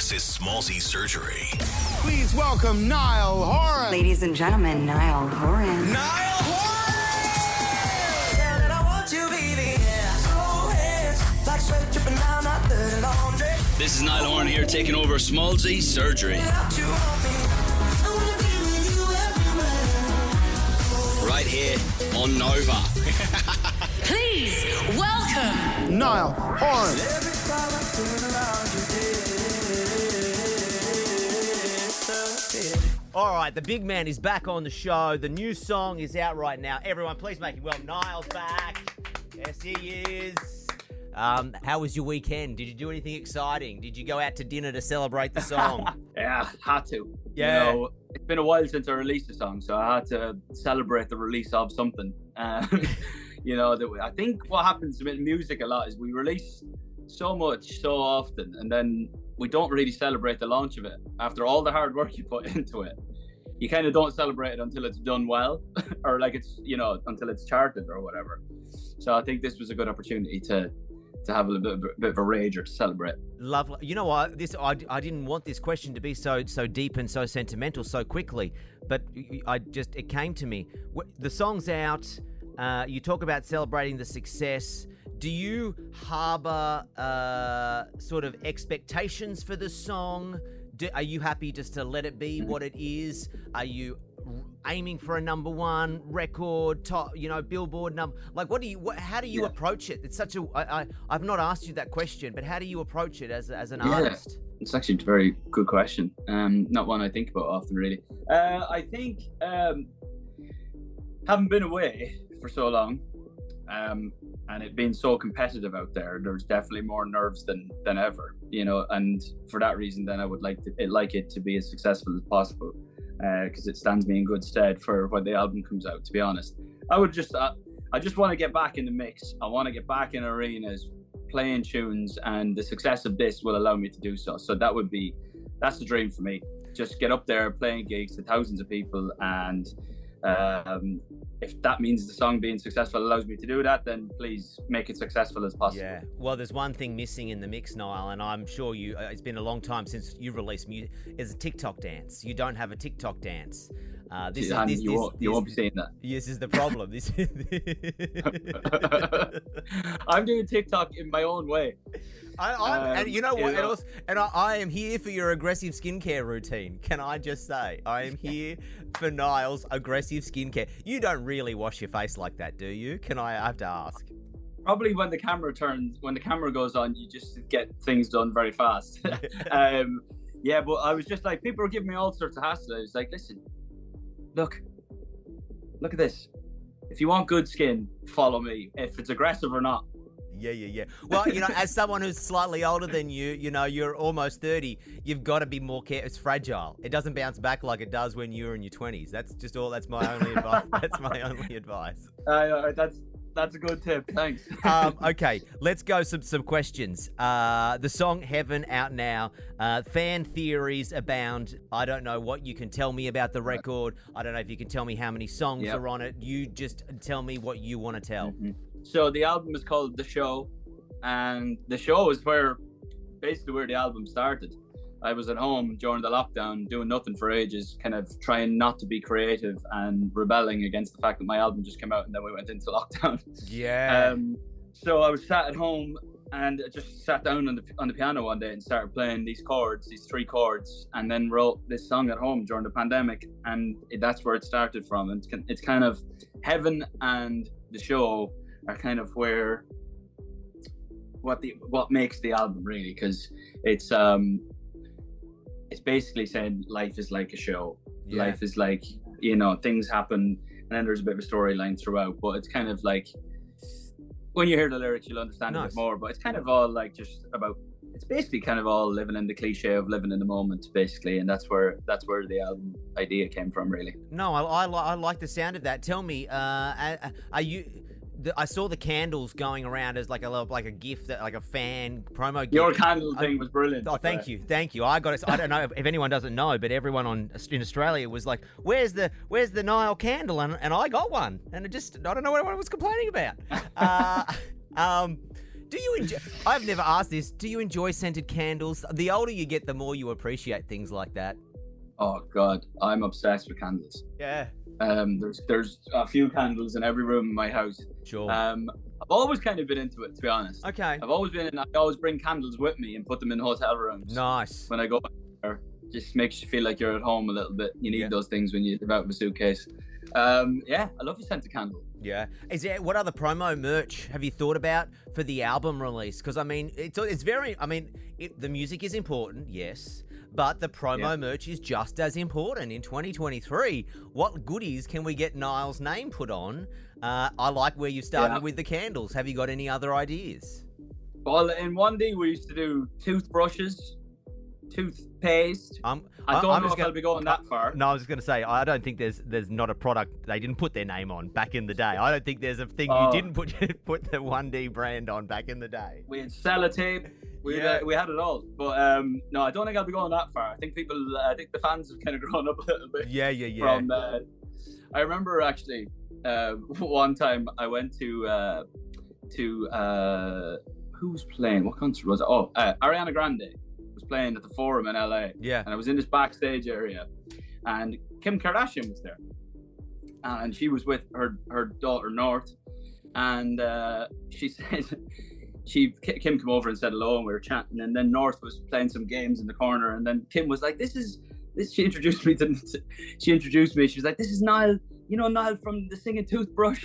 This is Smallzy Surgery. Please welcome Niall Horan. Ladies and gentlemen, Niall Horan. Niall Horan! This is Niall Horan here, taking over Smallzy Surgery. Right here on Nova. Please welcome Niall Horan. All right, the big man is back on the show. The new song is out right now. Everyone, please make it well. Niall's back. Yes, he is. How was your weekend? Did you do anything exciting? Did you go out to dinner to celebrate the song? Yeah, had to. Yeah. You know, it's been a while since I released a song, so I had to celebrate the release of something. You know, I think what happens with music a lot is we release so much so often, and then we don't really celebrate the launch of it. After all the hard work you put into it, you kind of don't celebrate it until it's done well, or like it's, you know, until it's charted or whatever. So I think this was a good opportunity to have a little bit of a rage or to celebrate. Lovely. You know what? I didn't want this question to be so deep and so sentimental so quickly, but it came to me. The song's out. You talk about celebrating the success. Do you harbour sort of expectations for the song? Are you happy just to let it be what it is? Are you aiming for a number one record, top, you know, Billboard number? Like, how do you approach it? It's such a. I've not asked you that question, but how do you approach it as an artist? It's actually a very good question. Not one I think about often, really. I think having been away for so long, and it being so competitive out there, there's definitely more nerves than ever, you know. And for that reason, then I would like it to be as successful as possible, because it stands me in good stead for when the album comes out. To be honest, I just want to get back in the mix. I want to get back in arenas, playing tunes, and the success of this will allow me to do so. So that's the dream for me. Just get up there playing gigs to thousands of people, and if that means the song being successful allows me to do that, then please make it successful as possible. Yeah. Well, there's one thing missing in the mix, Niall, and I'm sure it's been a long time since you've released music, is a TikTok dance. You don't have a TikTok dance. You won't be saying that. This is the problem. I'm doing TikTok in my own way. And you know what? I am here for your aggressive skincare routine. Can I just say, I am here for Niall's aggressive skincare. You don't really wash your face like that, do you? I have to ask. Probably when the camera goes on, you just get things done very fast. Yeah, but I was just like, people were giving me all sorts of hassle. I was like, listen, look at this. If you want good skin, follow me. If it's aggressive or not. Yeah. Well, you know, as someone who's slightly older than you, you know, you're almost 30, you've got to be more careful. It's fragile. It doesn't bounce back like it does when you're in your 20s. That's my only advice. That's my only advice. That's a good tip. Thanks. Okay, let's go some questions. The song Heaven out now. Fan theories abound. I don't know what you can tell me about the record. I don't know if you can tell me how many songs are on it. You just tell me what you want to tell. Mm-hmm. So the album is called The Show, and The Show is basically where the album started. I was at home during the lockdown doing nothing for ages, kind of trying not to be creative and rebelling against the fact that my album just came out and then we went into lockdown. Yeah. So I was sat at home and I just sat down on the piano one day and started playing these three chords, and then wrote this song at home during the pandemic, and that's where it started from. And it's kind of Heaven and The Show are kind of where what makes the album, really, because it's basically saying life is like a show. Yeah. Life is like, you know, things happen and then there's a bit of a storyline throughout, but it's kind of like, when you hear the lyrics you'll understand a bit more, but it's kind of all like just about, it's basically kind of all living in the cliche of living in the moment, basically, and that's where the album idea came from, really. No, I like the sound of that. Tell me, are you... I saw the candles going around as like a gift, that like a fan promo gift. Your candle thing was brilliant. Oh, thank you. I got it. I don't know if anyone doesn't know, but everyone in Australia was like, "Where's the Niall candle?" And I got one, and I don't know what everyone was complaining about. Do you enjoy? I've never asked this. Do you enjoy scented candles? The older you get, the more you appreciate things like that. Oh God, I'm obsessed with candles. Yeah. There's a few candles in every room in my house. Sure. I've always kind of been into it, to be honest. Okay. I always bring candles with me and put them in hotel rooms. Nice. When I go there, just makes you feel like you're at home a little bit. You need those things when you live out of a suitcase. Yeah, I love the scent of candle. Yeah. What other promo merch have you thought about for the album release? Because I mean, it's very. I mean, the music is important, yes, but the promo merch is just as important in 2023. What goodies can we get Niall's name put on? I like where you started with the candles. Have you got any other ideas? Well, in one day we used to do toothbrushes, toothpaste. I don't know if I'll be going that far. No, I was just going to say, I don't think there's not a product they didn't put their name on back in the day. I don't think there's a thing you didn't put the 1D brand on back in the day. We had sellotape. We had it all. But no, I don't think I'll be going that far. I think the fans have kind of grown up a little bit. Yeah. From, I remember actually one time I went to who was playing? What concert was it? Oh, Ariana Grande was playing at the Forum in LA. Yeah. And I was in this backstage area, and Kim Kardashian was there, and she was with her daughter North, and she said Kim came over and said hello, and we were chatting, and then North was playing some games in the corner, and then Kim was like, she introduced me. She was like, "This is Niall. You know Niall from the Singing Toothbrush."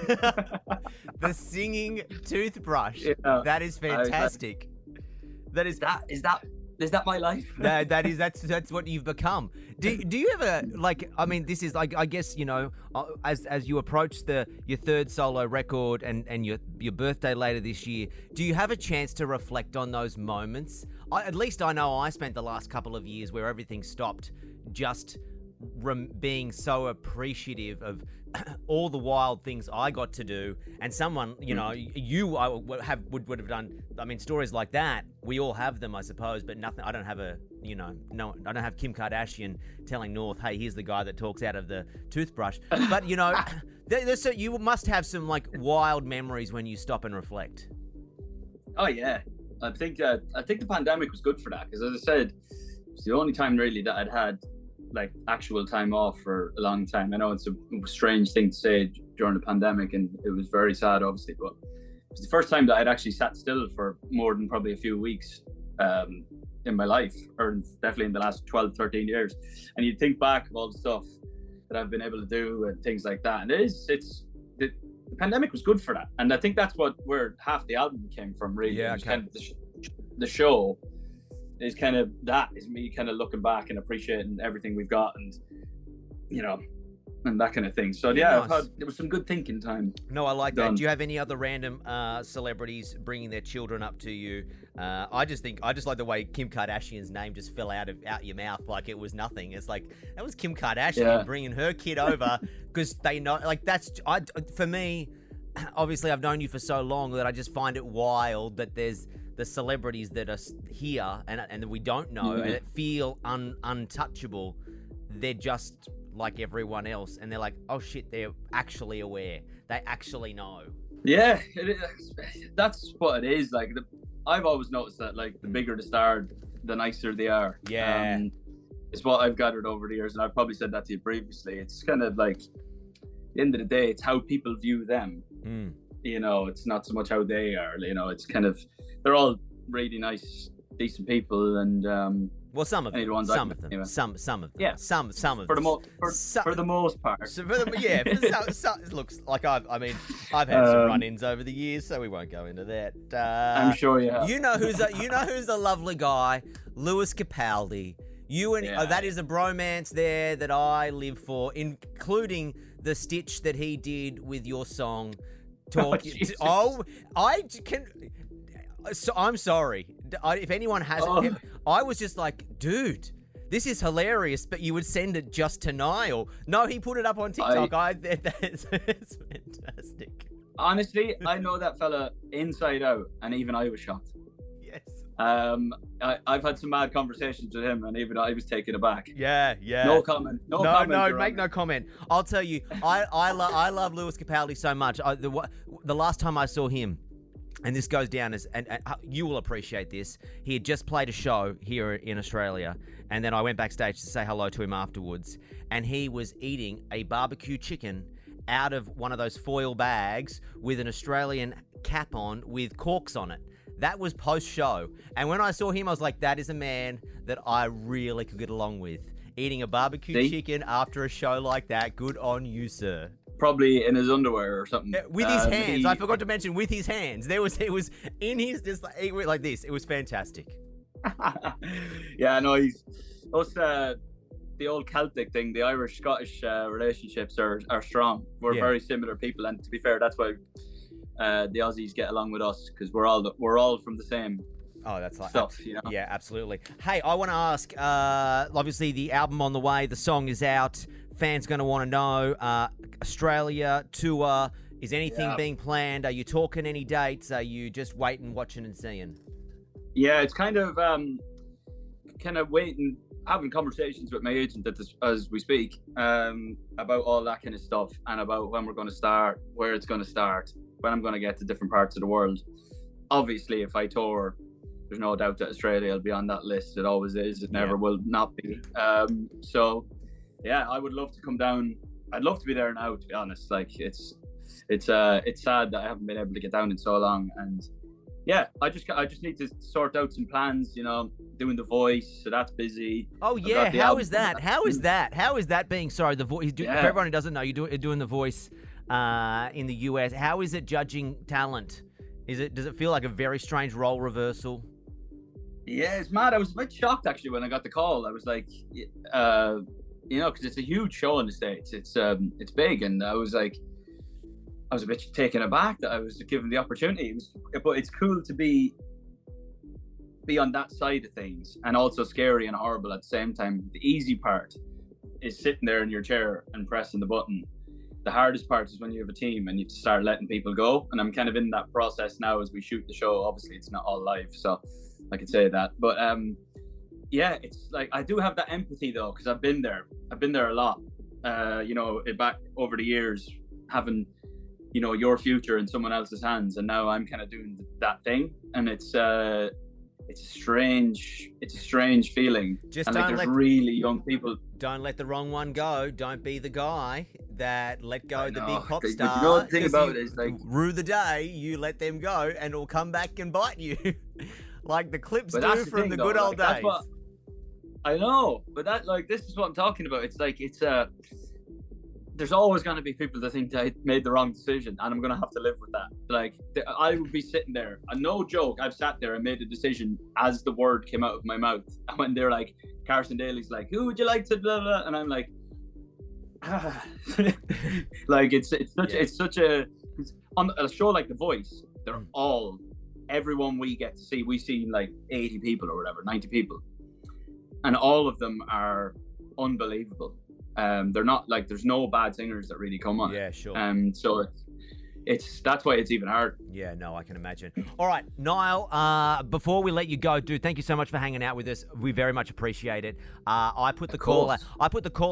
The Singing Toothbrush. Yeah. That is fantastic. Is that my life? That's what you've become. Do you ever, like, I mean, this is like, I guess, you know, as you approach your third solo record and your birthday later this year, do you have a chance to reflect on those moments? At least I know I spent the last couple of years where everything stopped, just being so appreciative of all the wild things I got to do, and someone, you know, would have done. I mean, stories like that, we all have them, I suppose, but nothing. I don't have I don't have Kim Kardashian telling North, "Hey, here's the guy that talks out of the toothbrush." But you know, you must have some like wild memories when you stop and reflect. Oh yeah, I think the pandemic was good for that, because as I said, it's the only time really that I'd had like actual time off for a long time. I know it's a strange thing to say during the pandemic, and it was very sad, obviously, but it was the first time that I'd actually sat still for more than probably a few weeks in my life, or definitely in the last 12, 13 years. And you think back of all the stuff that I've been able to do and things like that, and the pandemic was good for that. And I think that's where half the album came from, really. Yeah, it was kind of the show is kind of me kind of looking back and appreciating everything we've got, and you know, and that kind of thing. So yeah, nice. There was some good thinking time. No, I like that. Do you have any other random celebrities bringing their children up to you? I just like the way Kim Kardashian's name just fell out your mouth like it was nothing. It's like, that was Kim Kardashian bringing her kid over because they know, like, for me, obviously I've known you for so long that I just find it wild that there's the celebrities that are here and that we don't know and that feel untouchable. They're just like everyone else, and they're like, oh shit, they're actually aware. They actually know. Yeah, that's what it is. Like, I've always noticed that, like, the bigger the star, the nicer they are. Yeah. It's what I've gathered over the years, and I've probably said that to you previously. It's kind of like, at the end of the day, it's how people view them. You know, it's not so much how they are. You know, it's kind of, they're all really nice, decent people, and well, some of them. Some of them. Anyway. Some of them. Yeah. Some of them. For the most part. It looks like I've had some run-ins over the years, so we won't go into that. I'm sure you have. You know who's a lovely guy, Lewis Capaldi. That is a bromance there that I live for, including the stitch that he did with your song. So I'm sorry. If anyone hasn't, I was just like, dude, this is hilarious, but you would send it just to Niall. No, he put it up on TikTok. That's fantastic. Honestly, I know that fella inside out, and even I was shocked. Yes. I've had some mad conversations with him, and even I was taken aback. Yeah. No comment. No comment. Make no comment. I'll tell you, I love Lewis Capaldi so much. The last time I saw him, and this goes down as, and you will appreciate this. He had just played a show here in Australia, and then I went backstage to say hello to him afterwards, and he was eating a barbecue chicken out of one of those foil bags with an Australian cap on with corks on it. That was post-show. And when I saw him, I was like, that is a man that I really could get along with. Eating a barbecue chicken after a show like that. Good on you, sir. Probably in his underwear or something. With his hands. I forgot to mention with his hands. It was in his, just like this. It was fantastic. Yeah, no, he's us. The old Celtic thing, the Irish-Scottish relationships are strong. We're very similar people, and to be fair, that's why the Aussies get along with us, because we're all from the same stuff, you know? Yeah, absolutely. Hey, I want to ask, obviously the album on the way, the song is out, fans going to want to know, Australia tour, is anything being planned? Are you talking any dates? Are you just waiting, watching and seeing? Yeah, it's kind of waiting, having conversations with my agent as we speak, about all that kind of stuff, and about when we're going to start, where it's going to start, when I'm going to get to different parts of the world. Obviously, if I tour, there's no doubt that Australia will be on that list. It always is. It never will not be. So, yeah, I would love to come down. I'd love to be there now, to be honest. Like, it's sad that I haven't been able to get down in so long. And yeah, I just need to sort out some plans, you know, doing The Voice, so that's busy. Oh yeah, how is that? How is that being, sorry, The Voice, for everyone who doesn't know, you're doing The Voice in the US. How is it judging talent? Does it feel like a very strange role reversal? Yeah, it's mad. I was a bit shocked actually when I got the call. I was like, you know, because it's a huge show in the States. It's big, and I was a bit taken aback that I was given the opportunity. But it's cool to be on that side of things, and also scary and horrible at the same time. The easy part is sitting there in your chair and pressing the button. The hardest part is when you have a team and you have to start letting people go. And I'm kind of in that process now as we shoot the show. Obviously, it's not all live, so I could say that. But yeah, it's like I do have that empathy though, because I've been there a lot. You know, back over the years, having, you know, your future in someone else's hands, and now I'm kind of doing that thing, and it's a strange feeling. Just and don't like, there's let really young people. Don't let the wrong one go. Don't be the guy that let go the big pop star. But you know the thing about it is, like, rue the day you let them go, and it'll come back and bite you, like the clips do from the good old days. That's what, I know, but this is what I'm talking about. It's like there's always going to be people that think I made the wrong decision, and I'm going to have to live with that. Like, I would be sitting there, and no joke, I've sat there and made a decision as the word came out of my mouth. And when they're like, Carson Daly's like, who would you like to blah, blah, and I'm like, like, it's on a show like The Voice, they're everyone we get to see, we see like 80 people or whatever, 90 people. And all of them are unbelievable. They're not like, there's no bad singers that really come on. Yeah, sure. So that's why it's even hard. Yeah, no, I can imagine. All right, Niall, before we let you go, dude, thank you so much for hanging out with us. We very much appreciate it. I put the call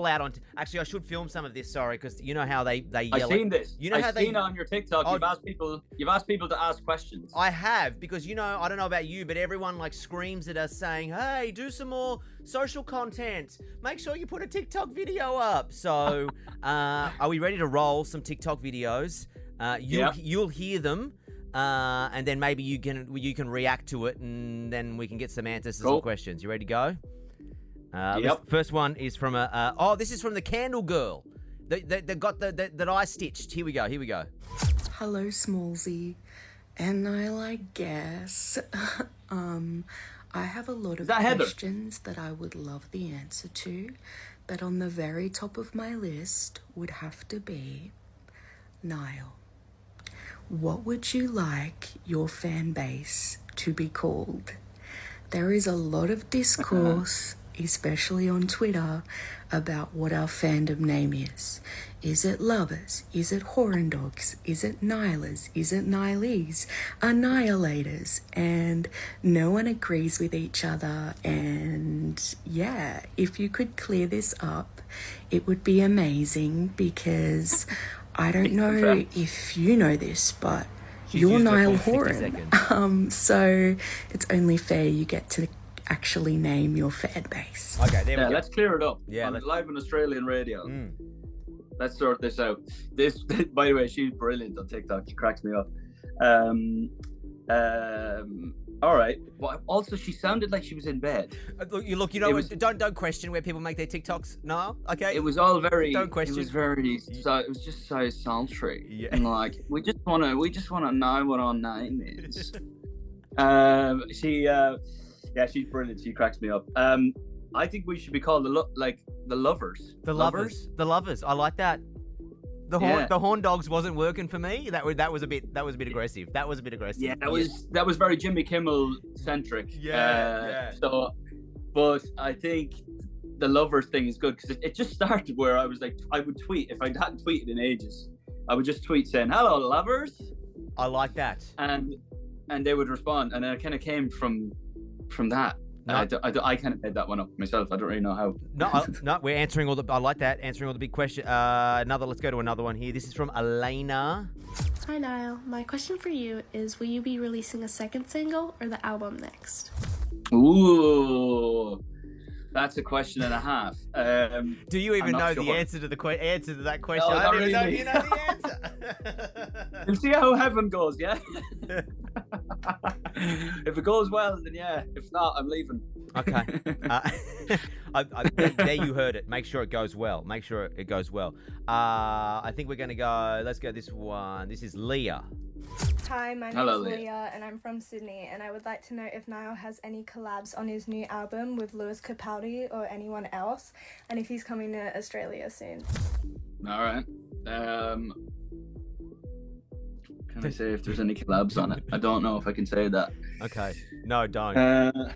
out on. Actually, I should film some of this. Sorry, because you know how they yell. I've seen this. You know how I've seen it on your TikTok. You've asked people to ask questions. I have, because, you know, I don't know about you, but everyone like screams at us saying, "Hey, do some more social content. Make sure you put a TikTok video up." So, are we ready to roll some TikTok videos? You'll hear them, and then maybe you can react to it, and then we can get some answers to some questions. You ready to go? First one is from this is from the Candle Girl. They got that I stitched. Here we go. Hello, Smallsy and Niall, I guess. I have a lot of questions that I would love the answer to, but on the very top of my list would have to be Niall. What would you like your fan base to be called? There is a lot of discourse, especially on Twitter, about what our fandom name is. Is it Lovers? Is it Horan Dogs? Is it Nihilers? Is it Nihilees? Annihilators? And no one agrees with each other. And yeah, if you could clear this up, it would be amazing, because I don't know if you know this, but you're used her Niall full 60 Horan. seconds. So it's only fair you get to actually name your fan base. Okay, there we go. Let's clear it up. Yeah, I'm live on Australian radio. Let's sort this out. This, by the way, she's brilliant on TikTok. She cracks me up. All right. But also, she sounded like she was in bed. Look, you know, don't question where people make their TikToks. No, okay. It was all very. Don't question. It was very. So it was just so sultry. Yeah. And like, we just wanna know what our name is. She's brilliant. She cracks me up. I think we should be called the lovers. The lovers. I like that. The horn dogs wasn't working for me. That was a bit aggressive. Yeah, that was very Jimmy Kimmel centric. So, but I think the lovers thing is good because it just started where I was like, I would tweet if I hadn't tweeted in ages. I would just tweet saying, "Hello, lovers." I like that. And they would respond, and it kind of came from that. No. I kind of made that one up myself. I don't really know how. No, we're answering all the. I like that, answering all the big questions. Let's go to another one here. This is from Elena. Hi Niall. My question for you is: will you be releasing a second single or the album next? Ooh, that's a question and a half. Do you even know the answer to that question? No, I don't even know really. you know the answer. We'll see how heaven goes, yeah? If it goes well, then yeah. If not, I'm leaving. Okay. There you heard it. Make sure it goes well. I think we're going to go, let's go this one. This is Leah. Hi, my name is Leah and I'm from Sydney, and I would like to know if Niall has any collabs on his new album with Lewis Capaldi or anyone else, and if he's coming to Australia soon. All right. Can I say if there's any collabs on it? I don't know if I can say that. Okay. No, don't.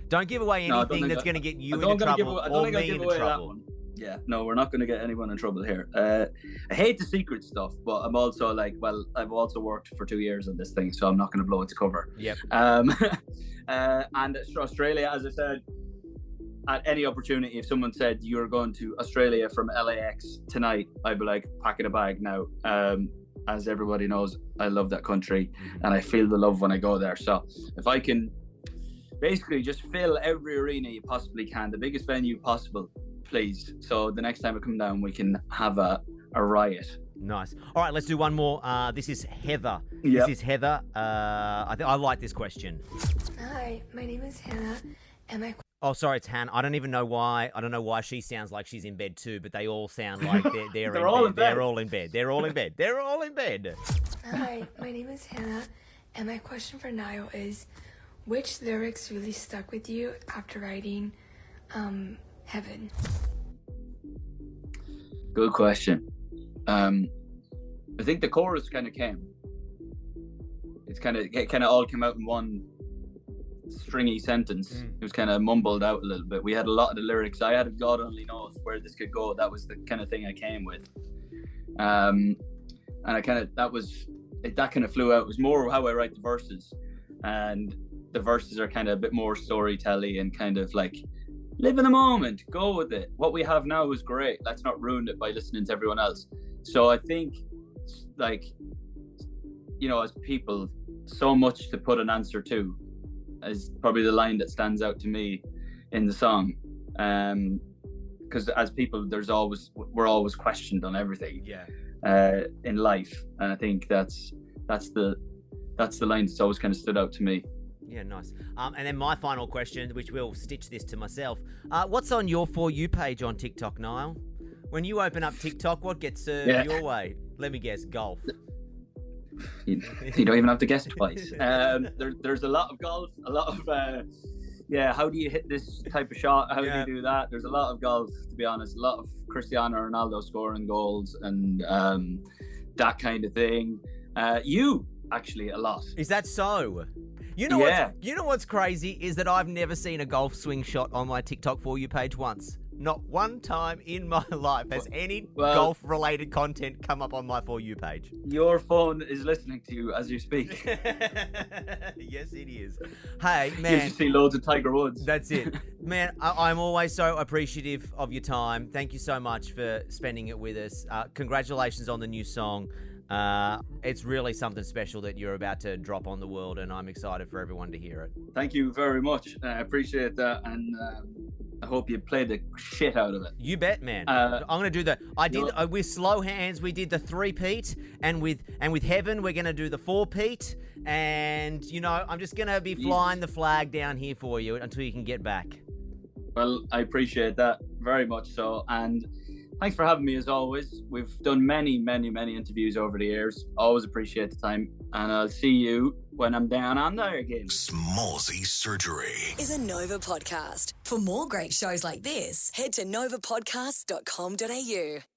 Don't give away anything that's going to get you into trouble or me into trouble. Yeah, no, we're not going to get anyone in trouble here. I hate the secret stuff, but I'm also like, well, I've also worked for 2 years on this thing, so I'm not going to blow its cover. Yep. And Australia, as I said, at any opportunity, if someone said you're going to Australia from LAX tonight, I'd be like, packing a bag now. As everybody knows, I love that country and I feel the love when I go there. So if I can basically just fill every arena you possibly can, the biggest venue possible, please. So the next time I come down, we can have a riot. Nice. All right, let's do one more. This is Heather. Yep. This is Heather. I like this question. Hi, my name is Hannah, and my Oh, sorry, it's Hannah. I don't even know why. I don't know why she sounds like she's in bed too, but they all sound like they're in bed. They're all in bed. They're all in bed. They're all in bed. Hi, my name is Hannah, and my question for Niall is, which lyrics really stuck with you after writing Heaven? Good question. I think the chorus kind of came. It kind of all came out in one stringy sentence. It was kind of mumbled out a little bit. We had a lot of the lyrics. I had God only knows where this could go. That was the kind of thing I came with. And I kind of that kind of flew out. It was more how I write the verses, and the verses are kind of a bit more storytelling and kind of like live in the moment, go with it. What we have now is great. Let's not ruin it by listening to everyone else. So I think, like, you know, as people, so much to put an answer to is probably the line that stands out to me in the song. Because as people, we're always questioned on everything. In life, and I think that's the line that's always kind of stood out to me. Yeah, nice. And then my final question, which will stitch this to myself. What's on your For You page on TikTok, Niall? When you open up TikTok, what gets served your way? Let me guess, golf. You don't even have to guess twice. There's a lot of golf, a lot of how do you hit this type of shot? How do you do that? There's a lot of golf, to be honest. A lot of Cristiano Ronaldo scoring goals and that kind of thing. You actually a lot. Is that so? You know what's crazy is that I've never seen a golf swing shot on my TikTok For You page once. Not one time in my life has any golf-related content come up on my For You page. Your phone is listening to you as you speak. Yes, it is. Hey, man. You should see loads of Tiger Woods. That's it. Man, I'm always so appreciative of your time. Thank you so much for spending it with us. Congratulations on the new song. It's really something special that you're about to drop on the world, and I'm excited for everyone to hear it. Thank you very much. I appreciate that, and I hope you play the shit out of it. You bet, man. I'm going to do the... with Slow Hands, we did the 3-peat, and with Heaven, we're going to do the 4-peat, and, I'm just going to be flying the flag down here for you until you can get back. Well, I appreciate that very much so, and thanks for having me as always. We've done many, many, many interviews over the years. Always appreciate the time, and I'll see you when I'm down on there again. Smallzy Surgery is a Nova podcast. For more great shows like this, head to novapodcast.com.au.